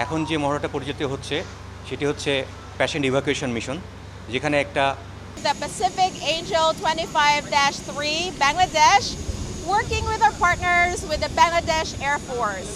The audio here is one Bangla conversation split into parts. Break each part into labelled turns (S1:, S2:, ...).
S1: এখন যে মহড়াটা পরিচালিত হচ্ছে সেটি হচ্ছে প্যাশেন্ট ইভাকুয়েশন মিশন, যেখানে একটা
S2: The Pacific Angel 25-3 Bangladesh, working with our partners with the Bangladesh Air Force.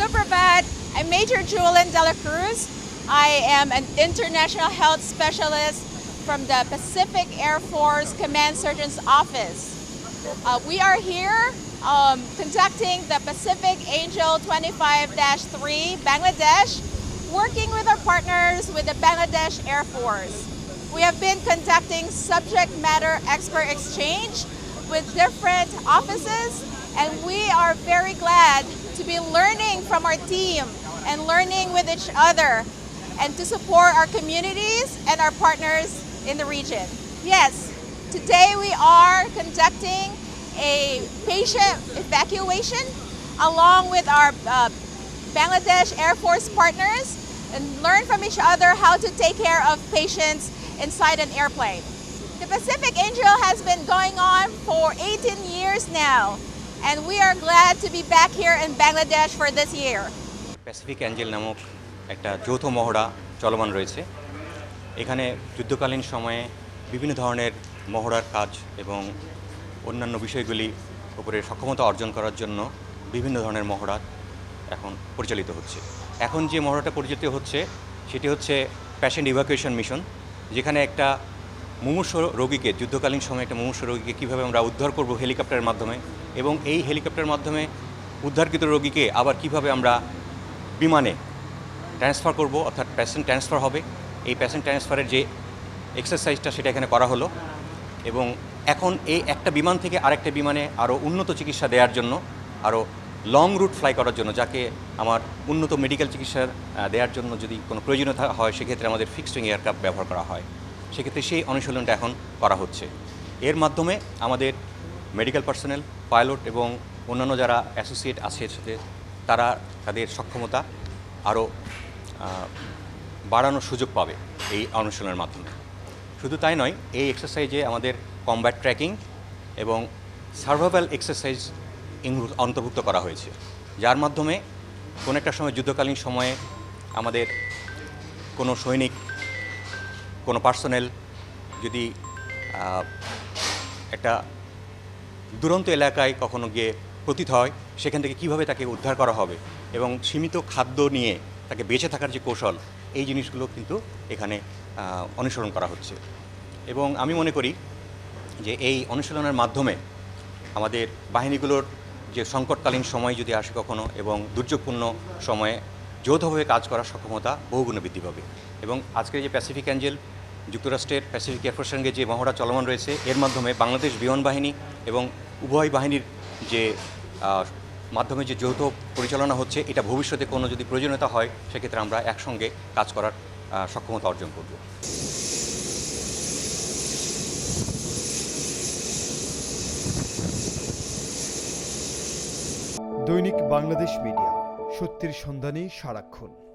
S2: Suprabhat, I'm Major Julian Dela Cruz. I am an international health specialist from the Pacific Air Force Command Surgeon's Office. We are here conducting the Pacific Angel 25-3 Bangladesh, working with our partners with the Bangladesh Air Force. We have been conducting subject matter expert exchange with different offices, and we are very glad to be learning from our team and learning with each other and to support our communities and our partners in the region. Yes, today we are conducting a patient evacuation along with our Bangladesh Air Force partners and learn from each other how to take care of patients inside an airplane. The Pacific Angel has been going on for 18 years now, and we are glad to be back here in Bangladesh for this year.
S1: Pacific Angel নামক একটা যৌথ মহড়া চলমান রয়েছে। এখানে যুদ্ধকালীন সময়ে বিভিন্ন ধরনের মহড়ার কাজ এবং অন্যান্য বিষয়গুলি উপরে সক্ষমতা অর্জন করার জন্য বিভিন্ন ধরনের মহড়া এখন পরিচালিত হচ্ছে। এখন যে মহড়াটা পরিচালিত হচ্ছে সেটি হচ্ছে প্যাশেন্ট ইভাকুয়েশন মিশন, যেখানে একটা মুমূর্ষ রোগীকে, যুদ্ধকালীন সময়ে একটা মুমূর্ষ রোগীকে কীভাবে আমরা উদ্ধার করব হেলিকপ্টারের মাধ্যমে, এবং এই হেলিকপ্টারের মাধ্যমে উদ্ধারকৃত রোগীকে আবার কিভাবে আমরা বিমানে ট্রান্সফার করব, অর্থাৎ প্যাসেন্ট ট্রান্সফার হবে। এই প্যাসেন্ট ট্রান্সফারের যে এক্সারসাইজটা সেটা এখানে করা হলো, এবং এখন এই একটা বিমান থেকে আরেকটা বিমানে আরও উন্নত চিকিৎসা দেওয়ার জন্য, আরও লং রুট ফ্লাই করার জন্য, যাকে আমার উন্নত মেডিকেল চিকিৎসা দেওয়ার জন্য যদি কোনো প্রয়োজনীয়তা হয় সেক্ষেত্রে আমাদের ফিক্সড উইং এয়ারক্রাফট ব্যবহার করা হয়। সেক্ষেত্রে সেই অনুশীলনটা এখন করা হচ্ছে। এর মাধ্যমে আমাদের মেডিকেল পার্সোনেল, পাইলট এবং অন্যান্য যারা অ্যাসোসিয়েট আছে এর সাথে, তারা তাদের সক্ষমতা আরও বাড়ানোর সুযোগ পাবে এই অনুশীলনের মাধ্যমে। শুধু তাই নয়, এই এক্সারসাইজে আমাদের কমব্যাট ট্র্যাকিং এবং সার্ভাইভাল এক্সারসাইজ অন্তর্ভুক্ত করা হয়েছে, যার মাধ্যমে কোনো একটা সময় যুদ্ধকালীন সময়ে আমাদের কোনো সৈনিক, কোনো পার্সোনেল যদি একটা দুরন্ত এলাকায় কখনো গিয়ে পতিত হয়, সেখান থেকে কীভাবে তাকে উদ্ধার করা হবে এবং সীমিত খাদ্য নিয়ে তাকে বেঁচে থাকার যে কৌশল, এই জিনিসগুলো কিন্তু এখানে অনুসরণ করা হচ্ছে। এবং আমি মনে করি যে এই অনুশীলনের মাধ্যমে আমাদের বাহিনীগুলোর যে সংকটকালীন সময় যদি আসে কখনো এবং দুর্যোগপূর্ণ সময়ে যৌথভাবে কাজ করার সক্ষমতা বহুগুণে বৃদ্ধি পাবে। এবং আজকের যে প্যাসিফিক অ্যাঞ্জেল যুক্তরাষ্ট্রের প্যাসিফিক এয়ারফোর্সের সঙ্গে যে মহড়া চলমান রয়েছে, এর মাধ্যমে বাংলাদেশ বিমান বাহিনী এবং উভয় বাহিনীর যে মাধ্যমে যে যৌথ পরিচালনা হচ্ছে, এটা ভবিষ্যতে কোনো যদি প্রয়োজনীয়তা হয় সেক্ষেত্রে আমরা একসঙ্গে কাজ করার সক্ষমতা অর্জন করব।
S3: দৈনিক বাংলাদেশ মিডিয়া, সত্যের সন্ধানে সারাক্ষণ।